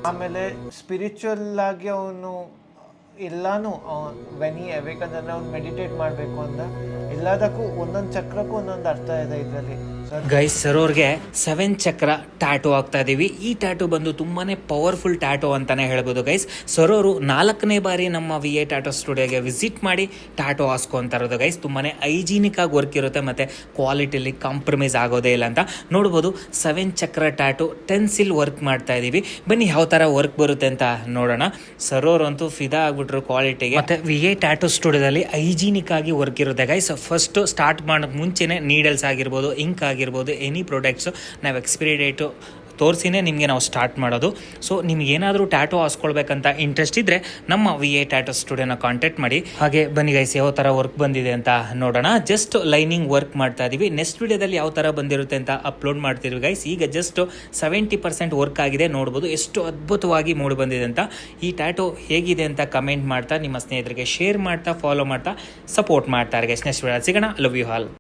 ಆಮೇಲೆ ಸ್ಪಿರಿಚುವಲ್ ಆಗಿ ಅವನು ಎಲ್ಲಾನು ವೆನ್ ಹಿ ಅವೇಕ್ ಅಂದ್ರೆ ಅವ್ನು ಮೆಡಿಟೇಟ್ ಮಾಡಬೇಕು ಅಂದ ಎಲ್ಲದಕ್ಕೂ ಒಂದೊಂದು ಚಕ್ರಕ್ಕೂ ಒಂದೊಂದು ಅರ್ಥ ಇದೆ ಇದರಲ್ಲಿ. ಗೈಸ್ ಸರೋರ್ಗೆ 7 ಚಕ್ರ ಟ್ಯಾಟೂ ಆಗ್ತಾ ಇದೀವಿ. ಈ ಟ್ಯಾಟೂ ಬಂದು ತುಂಬಾನೇ ಪವರ್ಫುಲ್ ಟ್ಯಾಟೂ ಅಂತಾನೆ ಹೇಳ್ಬೋದು ಗೈಸ್. ಸರೋರು 4ನೇ ಬಾರಿ ನಮ್ಮ VA ಟ್ಯಾಟೂ ಸ್ಟುಡಿಯೋಗೆ ವಿಸಿಟ್ ಮಾಡಿ ಟ್ಯಾಟೂ ಹಾಸ್ಕೊಂತ ಇರೋದು ಗೈಸ್. ತುಂಬಾನೇ ಹೈಜೀನಿಕ್ ಆಗಿ ವರ್ಕ್ ಇರುತ್ತೆ ಮತ್ತೆ ಕ್ವಾಲಿಟಿಲಿ ಕಾಂಪ್ರಮೈಸ್ ಆಗೋದೇ ಇಲ್ಲ ಅಂತ ನೋಡ್ಬೋದು. 7 ಚಕ್ರ ಟ್ಯಾಟೂ ಟೆನ್ಸಿಲ್ ವರ್ಕ್ ಮಾಡ್ತಾ ಇದೀವಿ. ಬನ್ನಿ ಯಾವ ತರ ವರ್ಕ್ ಬರುತ್ತೆ ಅಂತ ನೋಡೋಣ. ಸರೋರ್ ಅಂತೂ ಫಿದಾ ಆಗ್ಬಿಟ್ರು ಕ್ವಾಲಿಟಿಗೆ. ಮತ್ತೆ VA ಟ್ಯಾಟೂ ಸ್ಟುಡಿಯೋದಲ್ಲಿ ಹೈಜೀನಿಕ್ ಆಗಿ ವರ್ಕ್ ಇರುತ್ತೆ ಗೈಸ್. ಫಸ್ಟ್ ಸ್ಟಾರ್ಟ್ ಮಾಡೋಕೆ ಮುಂಚೆನೆ ನೀಡಲ್ಸ್ ಆಗಿರ್ಬೋದು, ಇಂಕ್ ಆಗಿರ್ಬೋದು, ಎನಿ ಪ್ರಾಡಕ್ಟ್ಸ್ ನಾವು ಎಕ್ಸ್ಪೈರಿ ಡೇಟು ತೋರಿಸಿನೇ ನಿಮಗೆ ನಾವು ಸ್ಟಾರ್ಟ್ ಮಾಡೋದು. ಸೊ ನಿಮ್ಗೆ ಏನಾದರೂ ಟ್ಯಾಟೂ ಹಾಸ್ಕೊಳ್ಬೇಕಂತ ಇಂಟ್ರೆಸ್ಟ್ ಇದ್ದರೆ ನಮ್ಮ VA ಟ್ಯಾಟೂ ಸ್ಟುಡಿಯೋನ ಕಾಂಟ್ಯಾಕ್ಟ್ ಮಾಡಿ. ಹಾಗೆ ಬನ್ನಿ ಗೈಸ್ ಯಾವ ಥರ ವರ್ಕ್ ಬಂದಿದೆ ಅಂತ ನೋಡೋಣ. ಜಸ್ಟ್ ಲೈನಿಂಗ್ ವರ್ಕ್ ಮಾಡ್ತಾ ಇದೀವಿ. ನೆಕ್ಸ್ಟ್ ವಿಡಿಯೋದಲ್ಲಿ ಯಾವ ಥರ ಬಂದಿರುತ್ತೆ ಅಂತ ಅಪ್ಲೋಡ್ ಮಾಡ್ತಿದ್ವಿ ಗೈಸ್. ಈಗ ಜಸ್ಟ್ 70% ವರ್ಕ್ ಆಗಿದೆ. ನೋಡ್ಬೋದು ಎಷ್ಟು ಅದ್ಭುತವಾಗಿ ಮೂಡಿ ಬಂದಿದೆ ಅಂತ. ಈ ಟ್ಯಾಟೂ ಹೇಗಿದೆ ಅಂತ ಕಮೆಂಟ್ ಮಾಡ್ತಾ ನಿಮ್ಮ ಸ್ನೇಹಿತರಿಗೆ ಶೇರ್ ಮಾಡ್ತಾ ಫಾಲೋ ಮಾಡ್ತಾ ಸಪೋರ್ಟ್ ಮಾಡ್ತಾರೆ ಗೈಸ್. ನೆಕ್ಸ್ಟ್ ವಿಡಿಯೋ ಸಿಗೋಣ. Love you all.